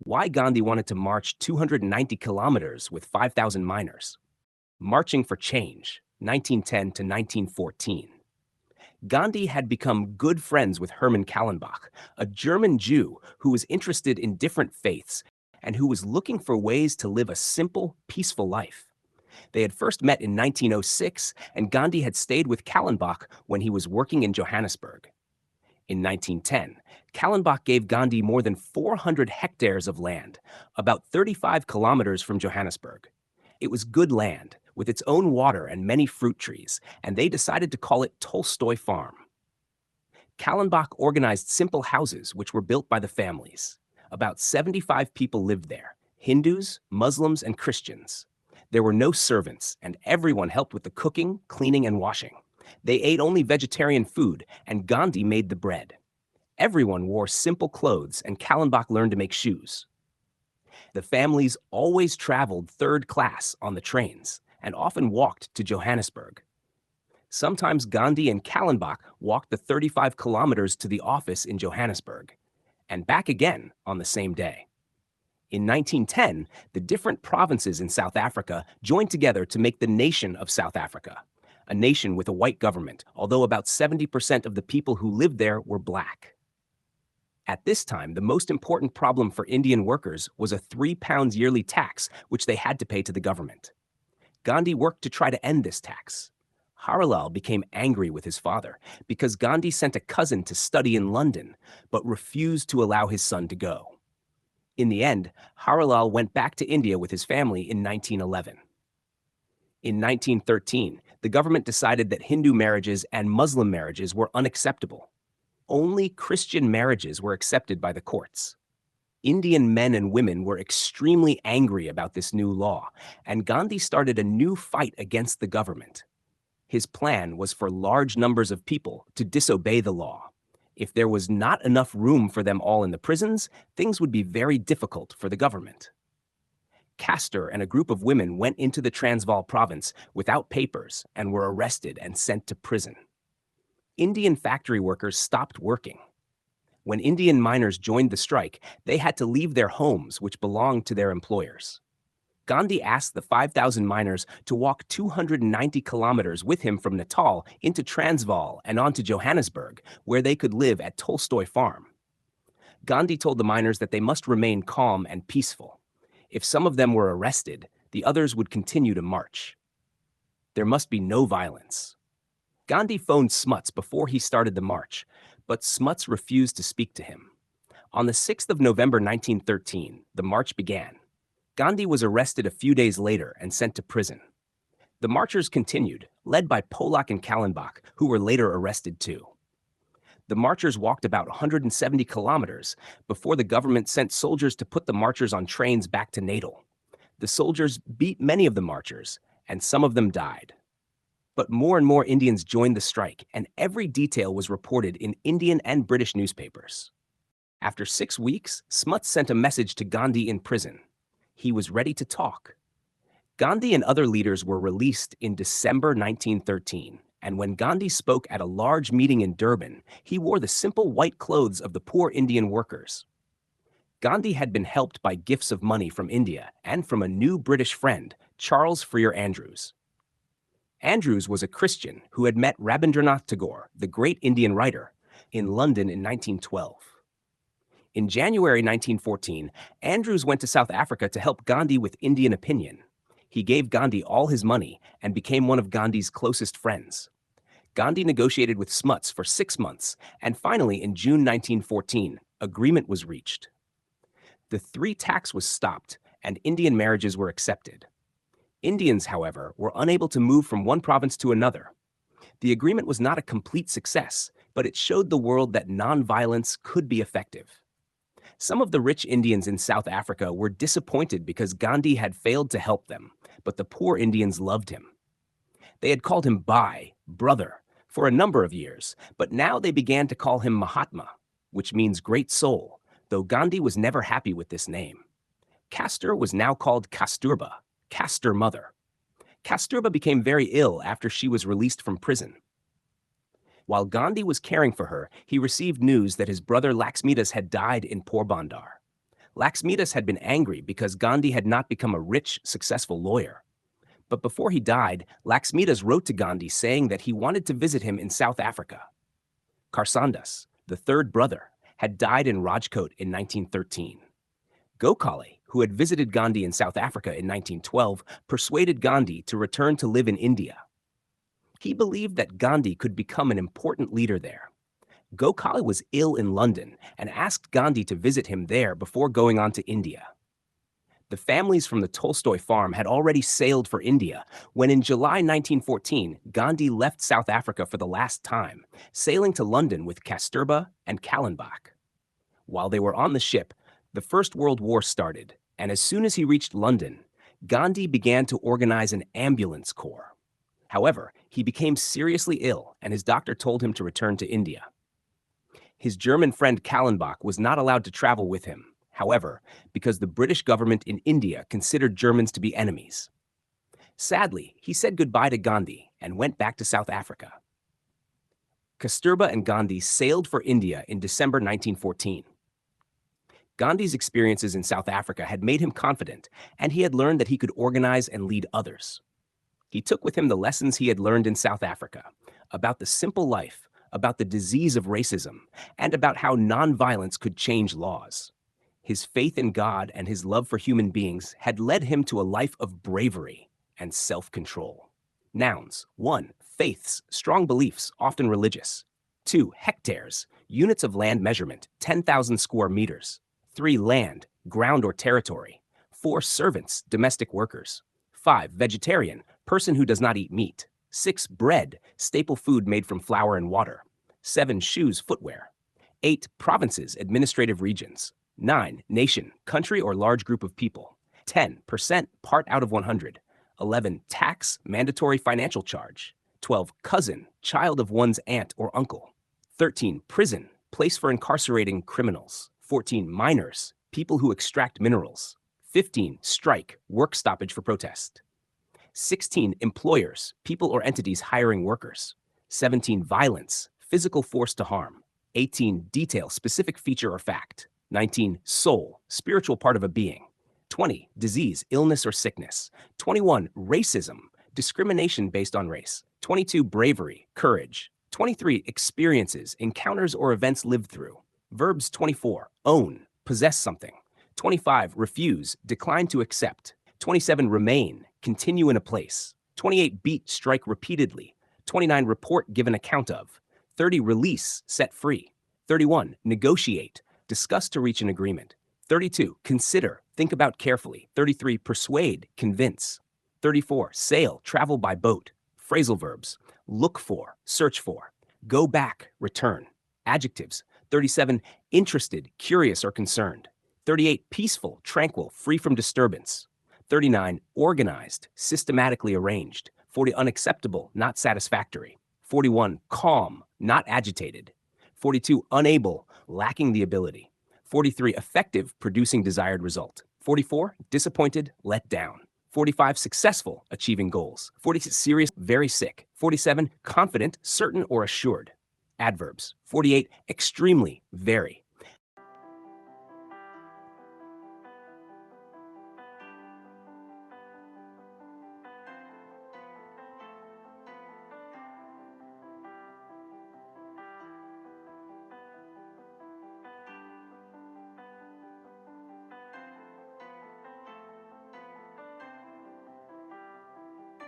Why Gandhi wanted to march 290 kilometers with 5,000 miners. Marching for Change, 1910 to 1914. Gandhi had become good friends with Hermann Kallenbach, a German Jew who was interested in different faiths and who was looking for ways to live a simple, peaceful life. They had first met in 1906, and Gandhi had stayed with Kallenbach when he was working in Johannesburg. In 1910, Kallenbach gave Gandhi more than 400 hectares of land, about 35 kilometers from Johannesburg. It was good land, with its own water and many fruit trees, and they decided to call it Tolstoy Farm. Kallenbach organized simple houses which were built by the families. About 75 people lived there, Hindus, Muslims, and Christians. There were no servants, and everyone helped with the cooking, cleaning, and washing. They ate only vegetarian food, and Gandhi made the bread. Everyone wore simple clothes, and Kallenbach learned to make shoes. The families always traveled third class on the trains and often walked to Johannesburg. Sometimes Gandhi and Kallenbach walked the 35 kilometers to the office in Johannesburg and back again on the same day. In 1910, the different provinces in South Africa joined together to make the nation of South Africa, a nation with a white government, although about 70% of the people who lived there were black. At this time, the most important problem for Indian workers was a £3 yearly tax which they had to pay to the government. Gandhi worked to try to end this tax. Harilal became angry with his father because Gandhi sent a cousin to study in London, but refused to allow his son to go. In the end, Harilal went back to India with his family in 1911. In 1913, the government decided that Hindu marriages and Muslim marriages were unacceptable. Only Christian marriages were accepted by the courts. Indian men and women were extremely angry about this new law, and Gandhi started a new fight against the government. His plan was for large numbers of people to disobey the law. If there was not enough room for them all in the prisons, things would be very difficult for the government. Kastur and a group of women went into the Transvaal province without papers and were arrested and sent to prison. Indian factory workers stopped working. When Indian miners joined the strike, they had to leave their homes, which belonged to their employers. Gandhi asked the 5,000 miners to walk 290 kilometers with him from Natal into Transvaal and on to Johannesburg, where they could live at Tolstoy Farm. Gandhi told the miners that they must remain calm and peaceful. If some of them were arrested, the others would continue to march. There must be no violence. Gandhi phoned Smuts before he started the march, but Smuts refused to speak to him. On the 6th of November 1913, the march began. Gandhi was arrested a few days later and sent to prison. The marchers continued, led by Polak and Kallenbach, who were later arrested too. The marchers walked about 170 kilometers before the government sent soldiers to put the marchers on trains back to Natal. The soldiers beat many of the marchers, and some of them died. But more and more Indians joined the strike, and every detail was reported in Indian and British newspapers. After 6 weeks, Smuts sent a message to Gandhi in prison. He was ready to talk. Gandhi and other leaders were released in December 1913, and when Gandhi spoke at a large meeting in Durban, he wore the simple white clothes of the poor Indian workers. Gandhi had been helped by gifts of money from India and from a new British friend, Charles Freer Andrews. Andrews was a Christian who had met Rabindranath Tagore, the great Indian writer, in London in 1912. In January 1914, Andrews went to South Africa to help Gandhi with Indian opinion. He gave Gandhi all his money and became one of Gandhi's closest friends. Gandhi negotiated with Smuts for 6 months, and finally, in June 1914, agreement was reached. The 3 tax was stopped, and Indian marriages were accepted. Indians, however, were unable to move from one province to another. The agreement was not a complete success, but it showed the world that nonviolence could be effective. Some of the rich Indians in South Africa were disappointed because Gandhi had failed to help them, but the poor Indians loved him. They had called him Bhai, brother, for a number of years, but now they began to call him Mahatma, which means great soul, though Gandhi was never happy with this name. Kastur was now called Kasturba, Kastur Mother. Kasturba became very ill after she was released from prison. While Gandhi was caring for her, he received news that his brother Laxmidas had died in Porbandar. Laxmidas had been angry because Gandhi had not become a rich, successful lawyer. But before he died, Laxmidas wrote to Gandhi saying that he wanted to visit him in South Africa. Karsandas, the third brother, had died in Rajkot in 1913. Gokhale, who had visited Gandhi in South Africa in 1912, persuaded Gandhi to return to live in India. He believed that Gandhi could become an important leader there. Gokhale was ill in London and asked Gandhi to visit him there before going on to India. The families from the Tolstoy farm had already sailed for India when in July 1914, Gandhi left South Africa for the last time, sailing to London with Kasturba and Kallenbach. While they were on the ship, the First World War started, and as soon as he reached London, Gandhi began to organize an ambulance corps. However, he became seriously ill, and his doctor told him to return to India. His German friend Kallenbach was not allowed to travel with him, however, because the British government in India considered Germans to be enemies. Sadly, he said goodbye to Gandhi and went back to South Africa. Kasturba and Gandhi sailed for India in December 1914. Gandhi's experiences in South Africa had made him confident, and he had learned that he could organize and lead others. He took with him the lessons he had learned in South Africa about the simple life, about the disease of racism, and about how nonviolence could change laws. His faith in God and his love for human beings had led him to a life of bravery and self-control. Nouns. 1. Faiths, strong beliefs, often religious. 2. Hectares, units of land measurement, 10,000 square meters. 3. Land, ground or territory. 4. Servants, domestic workers. 5. Vegetarian, person who does not eat meat. 6. Bread, staple food made from flour and water. 7. Shoes, footwear. 8. Provinces, administrative regions. 9. Nation, country or large group of people. 10%, part out of 100. 11. Tax, mandatory financial charge. 12. Cousin, child of one's aunt or uncle. 13. Prison, place for incarcerating criminals. 14. Miners, people who extract minerals. 15. Strike, work stoppage for protest. 16. Employers, people or entities hiring workers. 17. Violence, physical force to harm. 18. Detail, specific feature or fact. 19. Soul, spiritual part of a being. 20. Disease, illness or sickness. 21. Racism, discrimination based on race. 22. Bravery, courage. 23. Experiences, encounters or events lived through. Verbs. 24. Own, possess something. 25. Refuse, decline to accept. 27. Remain, continue in a place. 28. Beat, strike repeatedly. 29. Report, give an account of. 30. Release, set free. 31. Negotiate, discuss to reach an agreement. 32. Consider, think about carefully. 33. Persuade, convince. 34. Sail, travel by boat. Phrasal verbs, look for, search for. Go back, return. Adjectives. 37. Interested, curious or concerned. 38. Peaceful, tranquil, free from disturbance. 39. Organized, systematically arranged. 40. Unacceptable, not satisfactory. 41. Calm, not agitated. 42. Unable, lacking the ability. 43. Effective, producing desired result. 44. Disappointed, let down. 45. Successful, achieving goals. 46. Serious, very sick. 47. Confident, certain or assured. Adverbs. 48. Extremely, very.